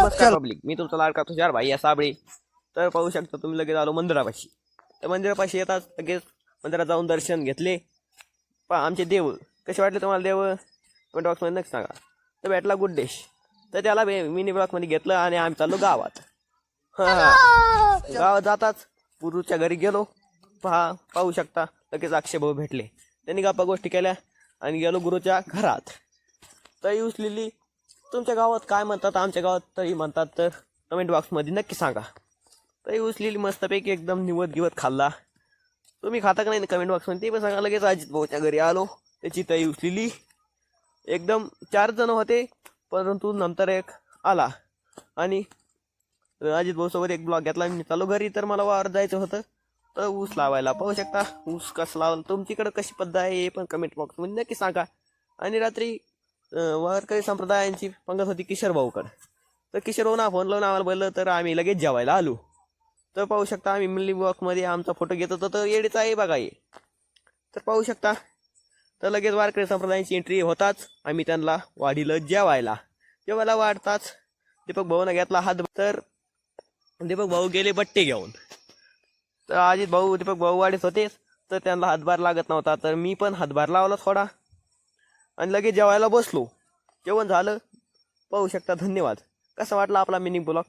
नमस्कार पब्लिक, मी तुमचा लाडका तुषार भाई या साबळे. तर पाहू शकता तुम्ही लगेच आलो मंदिरापाशी. तर मंदिरापाशी येतात लगेच मंदिरात जाऊन दर्शन घेतले. पहा आमचे देव कसे वाटले तुम्हाला देव कमेंट बॉक्समध्ये नक्की सांगा. तर भेटला गुड्डेश, तर त्याला मिनी ब्लॉकमध्ये घेतलं आणि आम्ही चाललो गावात. गावात जाताच गुरुच्या घरी गेलो. पाहू शकता लगेच अक्षय भाऊ भेटले. त्यांनी गप्पा गोष्टी केल्या आणि गेलो गुरुच्या घरात. तरी उचलेली. तुमच्या गावात काय म्हणतात, आमच्या गावात तरी म्हणतात, तर कमेंट बॉक्समध्ये नक्की सांगा. तरी उचलेली मस्तपैकी एकदम निवत गिवत खाल्ला. तुम्ही खाता का नाही कमेंट बॉक्समध्ये ते पण सांगा. लगेच अजित भाऊच्या घरी आलो. त्याची तई उचलेली. एकदम 4 जण होते, परंतु नंतर एक आला आणि अजित भाऊसोबत एक ब्लॉग घेतला. मी चालू घरी, तर मला वावर जायचं होतं तर ऊस लावायला. पाहू शकता ऊस कसं लावलं. तुमच्याकडे कशी पद्धत आहे हे पण कमेंट बॉक्समध्ये नक्की सांगा. आणि रात्री वारकरी संप्रदायांची पंगत होती किशोर भाऊकडे. तर किशोर भाऊना फोन लावून आम्हाला बोललं, तर आम्ही लगेच जेवायला आलो. तर पाहू शकता आम्ही मिनी ब्लॉकमध्ये आमचा फोटो घेत होतो. तर येडीचा आहे बघा हे. तर पाहू शकता. तर लगेच वारकरी संप्रदायाची एंट्री होताच आम्ही त्यांना वाढीलं जेवायला वाढताच दीपक भाऊनं घेतला हात. तर दीपक भाऊ गेले बट्टे घेऊन. तर अजित भाऊ दीपक भाऊ वाढीत होते, तर त्यांना हातभार लागत नव्हता. तर मी पण हातभार लावला थोडा आणि लगेच जेवायला बसलो. जेवण झालं. पाहू शकता. धन्यवाद. कसा वाटला आपला मिनी ब्लॉग.